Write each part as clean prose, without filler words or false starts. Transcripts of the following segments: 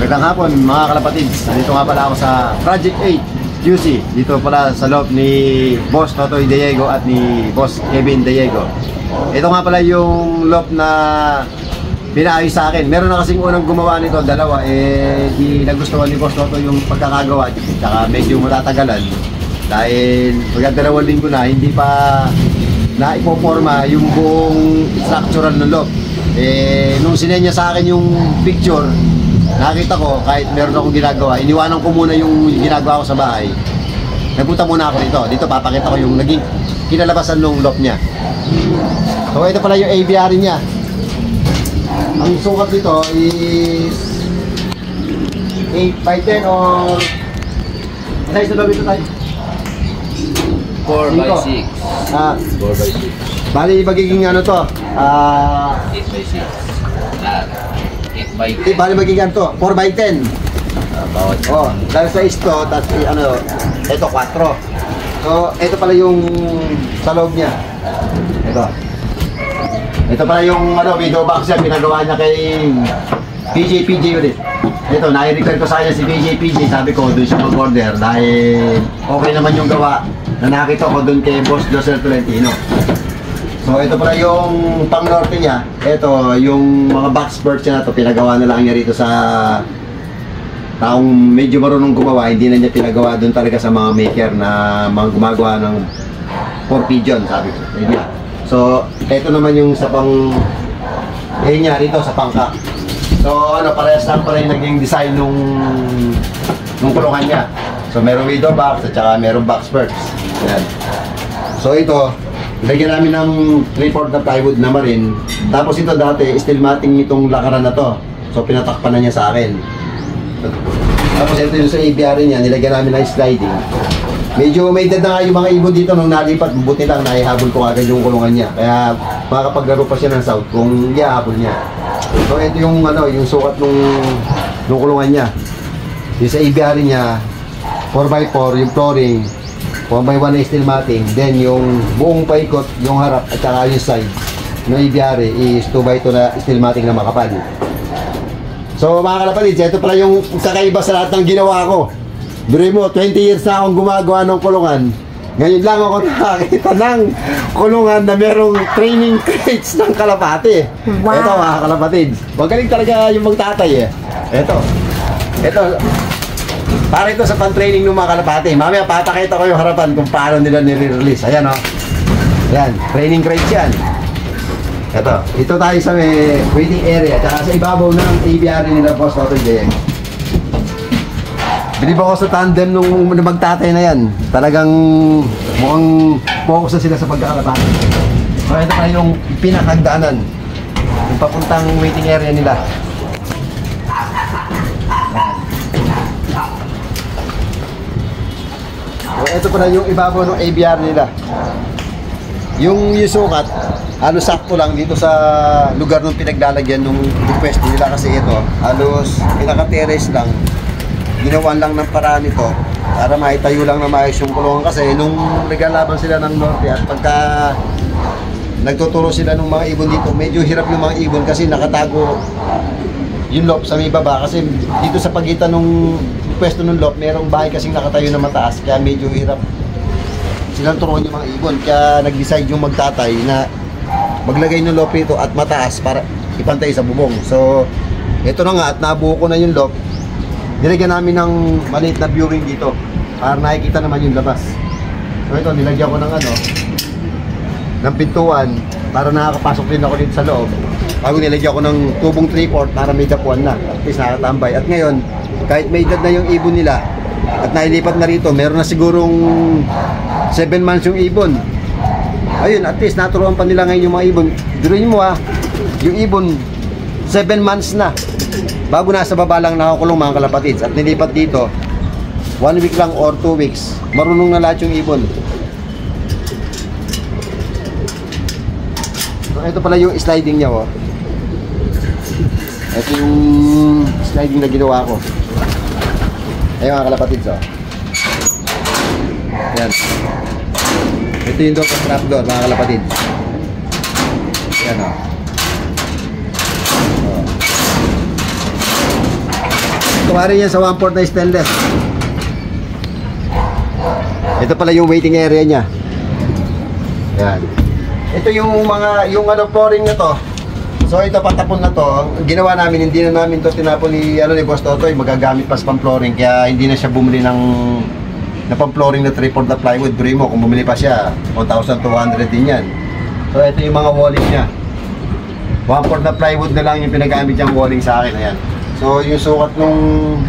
Magandang hapon mga kalapatids. Nandito nga pala ako sa Project 8 QC. Dito pala sa loob ni Boss Totoy Diego at ni Boss Kevin Diego. Ito nga pala yung loob na pinaayos sa akin. Meron na kasing unang gumawa nito, dalawa. Di nagustuhan ni Boss Totoy yung pagkakagawa. Tsaka medyo matatagalan. Dahil magdadalawang linggo na, hindi pa na ipoforma yung buong structural ng loob. Nung sinenya sa akin yung picture, nakita ko kahit meron akong ginagawa, iniwanan ko muna yung ginagawa ko sa bahay. Nagpunta muna ako dito. Dito papakita ko yung naging kinalabasan ng loft niya. So ito pala yung aviary niya. Ang sukat dito is 8x10 or size na ba ito tayo? 4x6. 4x6. Bali magiging ano to? 8x6. 8x10. Bali magiging to 4x10. Bawat dahil sa isto, tapos ano, ito 4. So ito pala yung sa loob niya. Ito pala yung ano, video box yan, pinagawa niya kay PJ ulit. Ito, nai-refer ko sa kanya si PJ. Sabi ko, doon siya mag-order dahil okay naman yung gawa na nakita ko doon kay Boss Josel Tolentino. So ito pala yung pang-norte niya. Ito, yung mga box birds niya na ito, pinagawa na lang niya rito sa taong medyo marunong gumawa. Hindi na niya pinagawa doon talaga sa mga maker na mga gumagawa ng 4 pigeon, sabi ko. So, ito naman yung sa pang niya rito sa pangka. So, ano, parehas lang pala yung naging design nung kulungan niya. So, merong window box at saka merong box birds. Yan. So, ito, lagyan namin ng 3/4 na plywood na marin. Tapos ito dati, steel matting itong lakaran na to. So, pinatakpan na niya sa akin. Tapos ito yung sa aviary niya, nilagyan namin ng sliding. Medyo may edad na nga yung mga ibon dito nung nalipat, buti lang naihabol ko agad yung kulungan niya. Kaya makapaglaro pa siya ng south kung ihahabol niya. So ito yung ano, yung sukat nung kulungan niya. Yung sa aviary niya, 4x4 yung flooring, 1x1 na steel matting, then yung buong paikot, yung harap at saka yung side ng aviary is 2x2 na steel matting na makapal. So mga kalapatids, ito pala yung kakaiba sa lahat ng ginawa ko. Biro mo, 20 years na akong gumagawa ng kulungan. Ngayon lang ako nakakita ng kulungan na merong training crates ng kalapati. Wow. Ito mga kalapatids, magaling talaga yung magtatay eh. Ito, para ito sa pan-training ng mga kalapati. Mamaya papakita ko yung harapan kung paano nila nire-release. Ayan o. Ayan, training crates yan. Ito tayo sa may waiting area. Tsaka sa ibabaw ng aviary nila Boss Totoy Diego. Bilib ako sa tandem nung magtatay na yan. Talagang mukhang focus na sila sa pagkakalapati. So ito pa yung pinakagdaanan. Yung papuntang waiting area nila. So ito pala yung ibabaw ng aviary nila. Yung sukat, sakto lang dito sa lugar nung pinaglalagyan nung pwesto nila kasi ito. Halos pinaka-terrace lang. Ginawan lang ng paraan ito para maitayo lang na maayos yung kulungan kasi nung naglalaban sila ng norte at pagka nagtuturo sila ng mga ibon dito, medyo hirap yung mga ibon kasi nakatago yung loft sa may baba kasi dito sa pagitan ng pwesto ng loft merong bahay kasing nakatayo na mataas kaya medyo hirap silang turuan yung mga ibon kaya nag-decide yung magtatay na maglagay ng loft ito at mataas para ipantay sa bubong. So ito na nga at nabuo ko na yung loft. Nilagyan namin ng maliit na viewing dito para nakikita naman yung labas. So ito, nilagyan ko ng ng pintuan para nakakapasok din ako dito sa loob. Bago nilagyan ko ng tubong 3/4 para may dapuan na. At least nakatambay. At ngayon, kahit may edad na yung ibon nila at nailipat na rito, meron na sigurong 7 months yung ibon. Ayun, at least naturuan pa nila ngayon yung mga ibon. Duruin mo yung ibon 7 months na. Bago nasa baba lang nakakulong mga kalapatids at nilipat dito 1 week lang or 2 weeks marunong na lahat yung ibon. So, ito pala yung sliding niya ito yung sliding na ginawa ko. Ayun mga kalapatids Ayan. Ito yung door trapdoor mga kalapatids. Ayan Gawa rin yan sa 1/4 na stainless. Ito pala yung waiting area niya. Yan. Ito yung mga, yung ano flooring na to. So ito patapon na to. Ang ginawa namin, hindi na namin to tinapon ni, ni Boss Totoy. Magagamit pa sa pang-flooring. Kaya hindi na siya bumili ng pang-flooring na 3/4 na plywood. Buri mo, kung bumili pa siya, 1,200 din yan. So ito yung mga walling niya. 1/4 na plywood na lang yung pinagamit niyang walling sa akin. Ayan. So yung sukat nung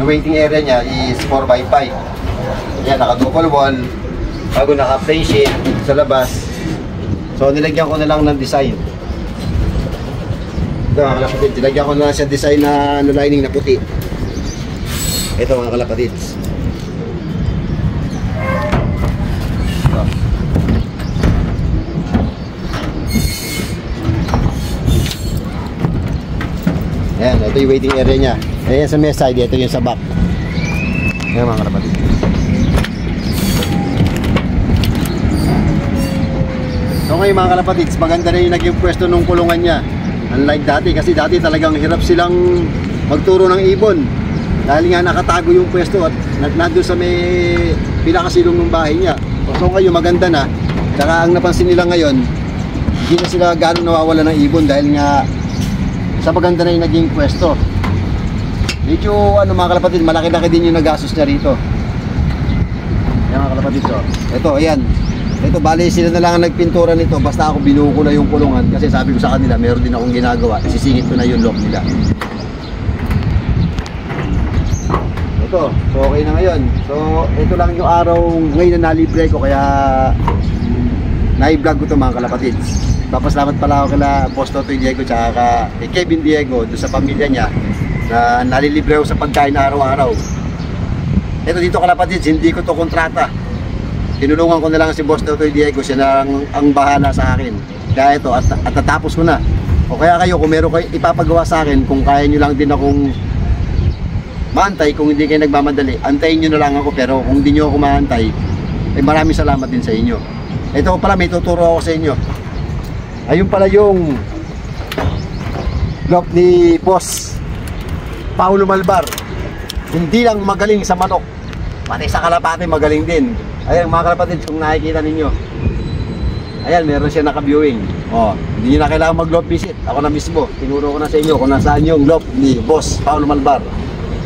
waiting area niya is 4x5. Yan, naka-double wall. Bago naka-plain sheet sa labas. So nilagyan ko na lang ng design. Ito mga kalapatids, nilagyan ko na lang siya design na lining na puti. Ito mga kalapatids. Ayan, ito yung waiting area niya. Ayan sa may side, ito yung sa back. Ayan mga kalapatids. So ngayon mga kalapatids, maganda na yung naging pwesto ng kulungan niya. Unlike dati, kasi dati talagang hirap silang magturo ng ibon. Dahil nga nakatago yung pwesto at nandun sa may pinakasilong ng bahay niya. So ngayon maganda na. Saka ang napansin nila ngayon, hindi na sila gano'ng nawawala ng ibon dahil nga sa maganda na yung naging pwesto. Medyo mga kalapatids, malaki-laki din yung nagastos niya rito. Yan mga kalapatids, so. Ito, ayan. Ito, bali sila na lang ang nagpintura nito. Basta ako binuo ko na yung kulungan. Kasi sabi ko sa kanila, meron din akong ginagawa. Isisingit ko na yung lock nila. Ito, so okay na ngayon. So, ito lang yung araw ngayon na nalibre ko. Kaya, na-vlog ko ito mga kalapatids. Papasalamat pala ako kila Boss Totoy Diego tsaka kay Kevin Diego doon sa pamilya niya na nalilibre ako sa pagkain araw-araw. Ito dito kalapatids, hindi ko to kontrata. Tinulungan ko na lang si Boss Totoy Diego, siya na ang bahala sa akin. Kaya ito, at natapos ko na. O kaya kayo, kung meron kayo ipapagawa sa akin, kung kaya nyo lang din akong maantay, kung hindi kayo nagmamadali, antayin nyo na lang ako. Pero kung hindi nyo ako maantay, ay maraming salamat din sa inyo. Ito pala, may tuturo ako sa inyo. Ayun pala yung lock ni Boss Paulo Malbar. Hindi lang magaling sa manok, pati sa kalapate magaling din. Ayan mga kalapatids, kung nakikita ninyo, ayan, meron siya naka-viewing. Hindi nyo na kailangan mag-loft visit. Ako na mismo, tinuro ko na sa inyo kung nasaan yung loft ni Boss Paulo Malbar.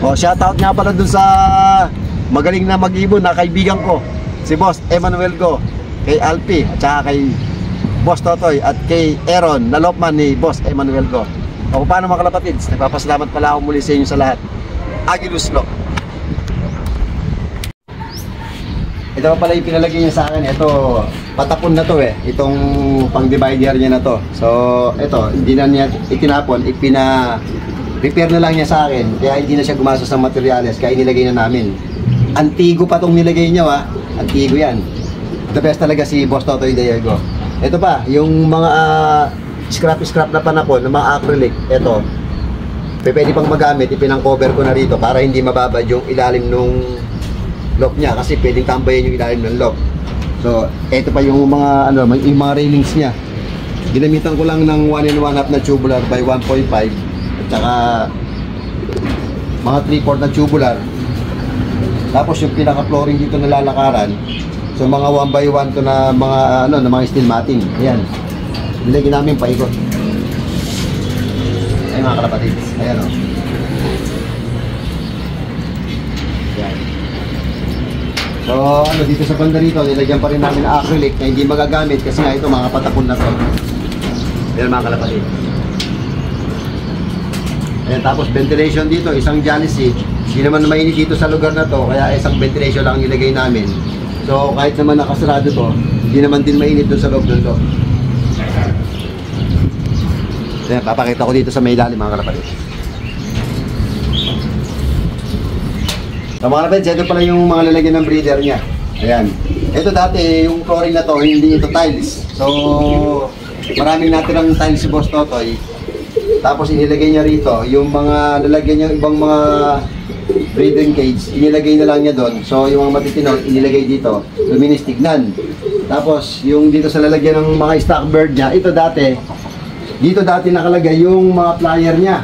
Shoutout nga pala dun sa magaling na mag-ibon na kaibigan ko, si Boss Emmanuel Go, kay Alpi, at saka kay Boss Totoy, at kay Aaron na lopman ni Boss Emmanuel Go. O paano mga kalapatids, nagpapasalamat pala ako muli sa inyo sa lahat. Agilus Lock. Ito pala yung pinalagay niya sa akin. Ito, patapon na to itong pang-divider niya na to. So, ito, hindi na niya itinapon, prepare na lang niya sa akin. Kaya hindi na siya gumastos ng materyales, kaya inilagay na namin. Antigo pa tong nilagay niya, Antigo yan. The best talaga si Boss Totoy Diego. Ito pa, yung mga scrap na panapon, ng mga acrylic. Ito, pwede pang magamit, ipinang-cover ko na rito para hindi mababad yung ilalim nung lock niya, kasi pwedeng tambayan yung ilalim ng lock. So, ito pa yung mga yung mga railings niya. Ginamitan ko lang ng 1 1/2 na tubular by 1.5 at saka mga 3/4 na tubular. Tapos yung pinaka-flooring dito na lalakaran, so mga 1 by 1 to na mga na mga steel matting. Ayan. Nilagyan namin paikot. Ay mga kalapatids. Ayan o. Ayan. So dito sa banda rito, nilagyan pa rin namin na acrylic na hindi magagamit kasi nga ito mga patapon na to. Ayan mga kalapatids. Ayan, tapos ventilation dito, isang jalousie. Hindi naman mainit dito sa lugar na to, kaya isang ventilation lang nilagay namin. So kahit naman nakasarado to, hindi naman din mainit doon sa loob ng to. Ayan, papakita ko dito sa may ilalim mga kalapatids. So mga kalapatids, ito pala yung mga lalagyan ng breeder niya. Ayan. Ito dati, yung flooring na to, hindi ito tiles. So maraming natirang tiles si Boss Totoy. Tapos inilagay niya rito, yung mga lalagyan niya ibang mga breeding cage, inilagay na lang niya doon. So yung mga matitino, inilagay dito, luminis tignan. Tapos yung dito sa lalagyan ng mga stock bird niya, ito dati, dito dati nakalagay yung mga flyer niya.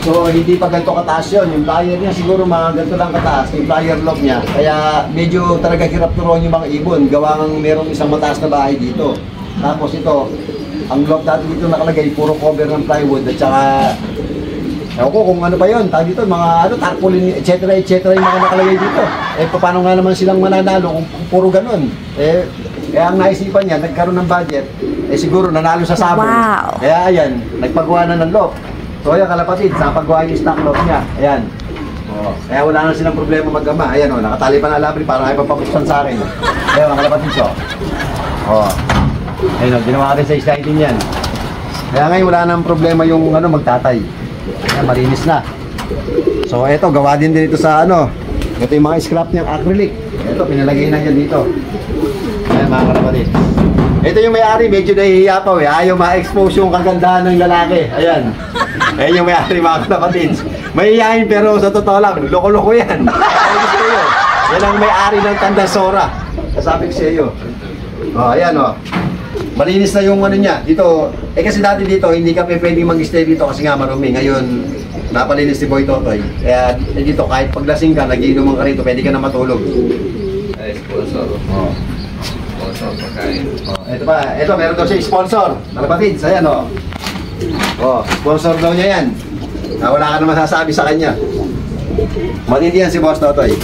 So, hindi pa ganito kataas yun. Yung flyer niya siguro mga ganito lang kataas, yung flyer lock niya. Kaya medyo talaga hirap turuan yung mga ibon. Gawa ng merong isang mataas na bahay dito. Tapos ito, ang lock dati dito nakalagay, puro cover ng plywood at saka ewan ko kung ano pa yun, tawag dito, mga tarpaulin, etc. yung mga nakalagay dito. Eh, paano nga naman silang mananalo kung puro ganun? Eh, ang naisipan niya, nagkaroon ng budget, eh siguro nanalo sa sabong. Wow. Kaya ayan, nagpagawa na ng lock. So ayan kalapatid, napagawa yung stock lock niya. Ayan. Oh, kaya wala na silang problema mag-ama. Ayan o, nakatali pa na labri para ay papapuksan sa akin. Ayan mga kalapatid, so. Oh. Ayun o, ginawa ka rin sa sliding yan. Kaya ngayon wala nang problema yung magtatay. Ayan, malinis na. So eto, gawa din ito sa ito yung mga scrap niyang acrylic. Ito, pinalagay na yan dito. Ayan mga kalapatid. Ito yung may-ari, medyo nahihiya pa ayaw ma-expose yung kagandahan ng lalaki. Ayan. Ayan yung may-ari mga kalapatid. Mahihiyain pero sa totoo lang, loko-loko yan. Yan ang may-ari ng Tandasora. Kasabi ko sa iyo. Oh, ayan o. Malinis na yung niya. Dito, kasi dati dito, hindi ka pwedeng mag-stay dito kasi nga marumi. Ngayon, napalinis si Boy Totoy. Kaya dito, kahit paglasing ka, nagiinuman ka rito, pwede ka na matulog. Ay, sponsor. Oh. Sponsor pagkain. Oh, ito pa, ito meron daw siya sponsor. Kalapatid, ayan o. Oh, sponsor daw niya yan. Wala ka na masasabi sa kanya. Matindi yan si Boss Totoy.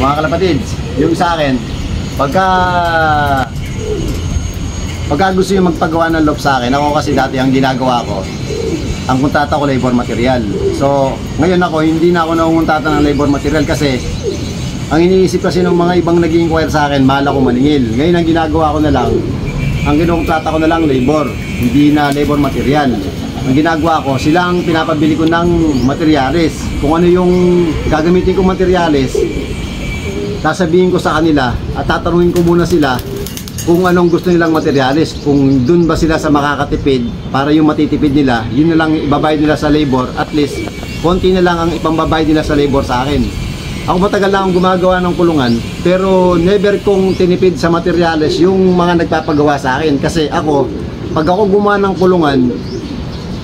mga kalapatids, yung sa akin, pagka gusto yung magpagawa ng loop sa akin, ako kasi dati ang ginagawa ko, ang kontata ko labor material. So, ngayon ako, hindi na ako nangunguntata ng labor material kasi ang iniisip kasi ng mga ibang nag-inquire sa akin, mahal ako maningil. Ngayon ang ginagawa ko na lang, ang kinukontrata ko na lang labor, hindi na labor material. Ang ginagawa ko, sila ang pinapabili ko ng materials. Kung ano yung gagamitin kong materials, sasabihin ko sa kanila at tatanungin ko muna sila kung anong gusto nilang materials. Kung dun ba sila sa makakatipid para yung matitipid nila, yun na lang ibabayad nila sa labor. At least, konti na lang ang ipambabayad nila sa labor sa akin. Ako matagal na akong gumagawa ng kulungan, pero never kong tinipid sa materials yung mga nagpapagawa sa akin. Kasi ako, pag ako gumawa ng kulungan,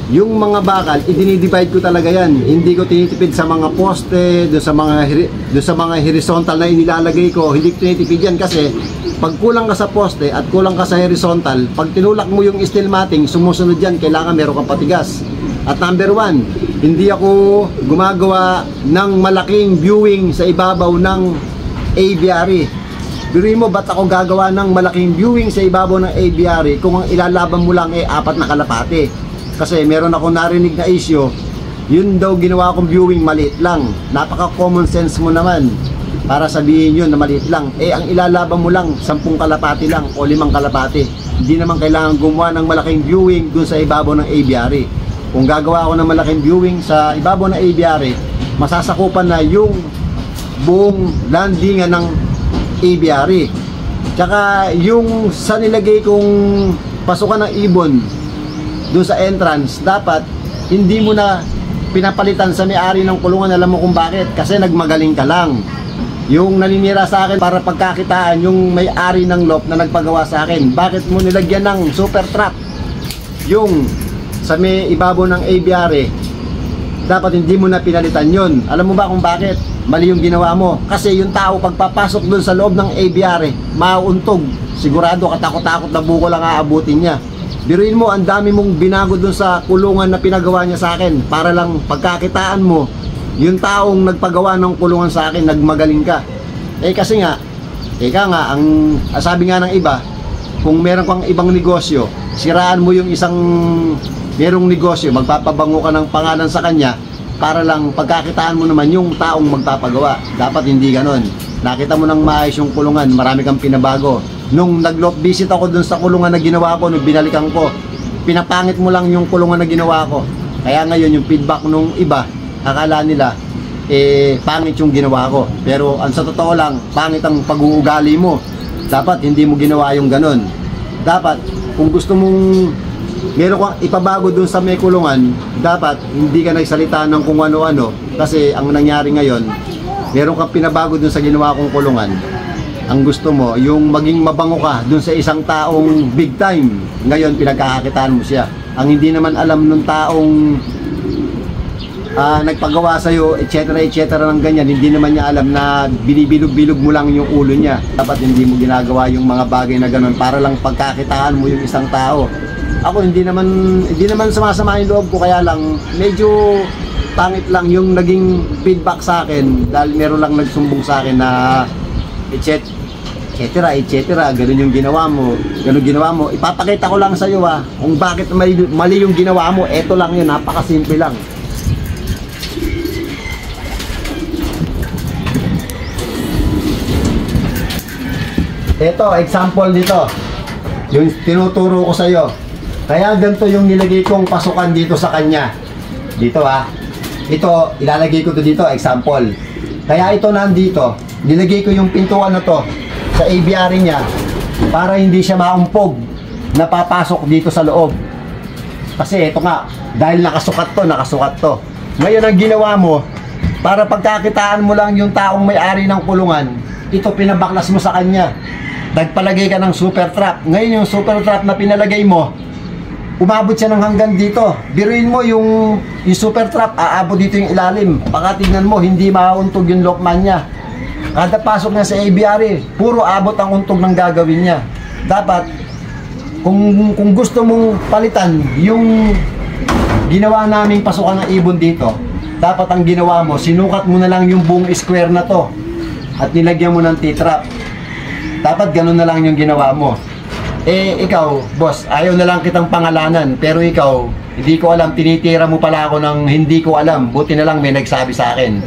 yung mga bakal, idinidivide ko talaga yan. Hindi ko tinitipid sa mga poste, doon sa mga horizontal na inilalagay ko. Hindi ko tinitipid yan kasi pag kulang ka sa poste at kulang ka sa horizontal, pag tinulak mo yung steel matting, sumusunod yan, kailangan meron kang patigas. At number 1, hindi ako gumagawa ng malaking viewing sa ibabaw ng aviary. Biruin mo, ba't ako gagawa ng malaking viewing sa ibabaw ng aviary kung ang ilalaban mo lang ay 4 na kalapate? Kasi meron ako narinig na issue, yun daw ginawa kong viewing maliit lang. Napaka common sense mo naman para sabihin yun na maliit lang. Eh ang ilalaban mo lang 10 kalapati lang o 5 kalapati. Hindi naman kailangan gumawa ng malaking viewing dun sa ibabaw ng aviary. Kung gagawa ako ng malaking viewing sa ibabaw ng aviary, masasakupan na yung buong landingan ng aviary. Tsaka yung sa nilagay kong pasukan ng ibon doon sa entrance, dapat hindi mo na pinapalitan sa may-ari ng kulungan. Alam mo kung bakit? Kasi nagmagaling ka lang. Yung naninira sa akin para pagkakitaan yung may-ari ng loft na nagpagawa sa akin, bakit mo nilagyan ng super trap yung sa may ibabaw ng aviary? Dapat hindi mo na pinalitan yun. Alam mo ba kung bakit? Mali yung ginawa mo. Kasi yung tao pagpapasok doon sa loob ng aviary, mauuntog. Sigurado katakot-takot na buko lang aabutin niya. Biruin mo, ang dami mong binago dun sa kulungan na pinagawa niya sa akin para lang pagkakitaan mo, yung taong nagpagawa ng kulungan sa akin, nagmagaling ka. Eh kasi nga, ang sabi nga ng iba, kung meron kang ibang negosyo, siraan mo yung isang merong negosyo, magpapabango ka ng pangalan sa kanya para lang pagkakitaan mo naman yung taong magpapagawa. Dapat hindi ganon. Nakita mo ng maayos yung kulungan, marami kang pinabago. Nung nag-lot visit ako dun sa kulungan na ginawa ko, nung binalikan ko, pinapangit mo lang yung kulungan na ginawa ko. Kaya ngayon yung feedback nung iba, akala nila pangit yung ginawa ko. Pero ang sa totoo lang, pangit ang pag-uugali mo. Dapat hindi mo ginawa yung ganon. Dapat kung gusto mong meron kang ipabago dun sa may kulungan, dapat hindi ka nagsalita ng kung ano-ano. Kasi ang nangyari ngayon, meron kang pinabago dun sa ginawa kong kulungan. Ang gusto mo, yung maging mabango ka dun sa isang taong big time. Ngayon, pinagkakakitaan mo siya. Ang hindi naman alam nung taong nagpagawa sa'yo, etc. ng ganyan, hindi naman niya alam na binibilog-bilog mo lang yung ulo niya. Dapat hindi mo ginagawa yung mga bagay na ganun para lang pagkakitaan mo yung isang tao. Ako, hindi naman sumasama yung loob ko, kaya lang medyo pangit lang yung naging feedback sa akin dahil meron lang nagsumbong sa akin na etc. ganun yung ginawa mo, ipapakita ko lang sa iyo kung bakit mali yung ginawa mo. Eto lang yun, napakasimple lang. Eto, example dito yung tinuturo ko sa iyo. Kaya ganito yung nilagay kong pasukan dito sa kanya. Dito ito, ilalagay ko to dito, example. Kaya ito nandito, nilagay ko yung pintuan na to sa aviary niya para hindi siya maumpog na papasok dito sa loob. Kasi ito nga, dahil nakasukat to. Ngayon ang ginawa mo, para pagkakitaan mo lang yung taong may-ari ng kulungan, ito pinabaklas mo sa kanya. Nagpalagay ka ng super trap. Ngayon yung super trap na pinalagay mo, umabot siya ng hanggang dito. Biruin mo yung super trap, aabot dito yung ilalim. Pagkatingnan mo, hindi mauuntog yung lockman niya. Kada pasok niya sa aviary, puro abot ang untog ng gagawin niya. Dapat, kung gusto mong palitan yung ginawa naming pasukan ng ibon dito, dapat ang ginawa mo, sinukat mo na lang yung buong square na to. at nilagyan mo ng T-trap. Dapat ganun na lang yung ginawa mo. Eh, ikaw, boss, ayaw na lang kitang pangalanan, pero ikaw, hindi ko alam, tinitira mo pala ako ng hindi ko alam. Buti na lang may nagsabi sa akin.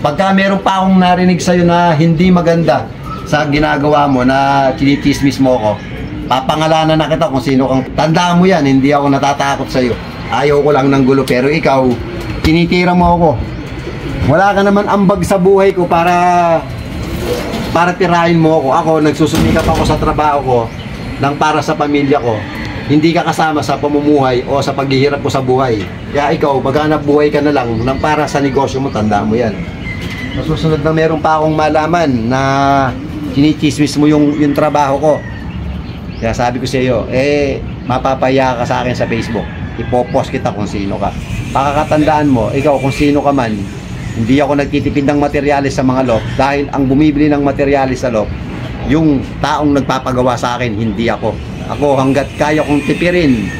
Pagka meron pa akong narinig sa'yo na hindi maganda sa ginagawa mo, na chinitismis mo ako, papangalanan na kita kung sino kang... Tandaan mo yan, hindi ako natatakot sa'yo. Ayaw ko lang ng gulo, pero ikaw, tinitira mo ako. Wala ka naman ambag sa buhay ko para tirahin mo ako. Ako, nagsusumikap ako sa trabaho ko nang para sa pamilya ko. Hindi ka kasama sa pamumuhay o sa paghihirap ko sa buhay. Kaya ikaw, maghanap buhay ka na lang nang para sa negosyo mo, tandaan mo yan. Nasusunod na meron pa akong malaman na chinichismis mo yung trabaho ko. Kaya sabi ko sa iyo, mapapaya ka sa akin sa Facebook. Ipopost kita kung sino ka. Pakakatandaan mo, ikaw kung sino ka man, hindi ako nagtitipid ng materyales sa mga loft dahil ang bumibili ng materyales sa loft, yung taong nagpapagawa sa akin, hindi ako. Ako hanggat kaya kong tipirin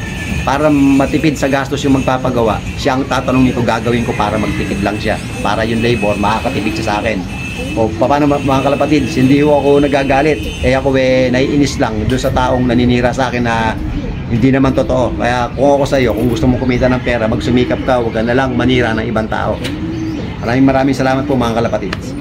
para matipid sa gastos yung magpapagawa, siya ang tatanungin ko, gagawin ko para magtipid lang siya. Para yung labor, makakatipid siya sa akin. O paano mga kalapatid, hindi ako nagagalit. Ako naiinis lang doon sa taong naninira sa akin na hindi naman totoo. Kaya kung ako sa iyo, kung gusto mo kumita ng pera, magsumikap ka, huwag ka na lang manira ng ibang tao. Maraming salamat po mga kalapatids.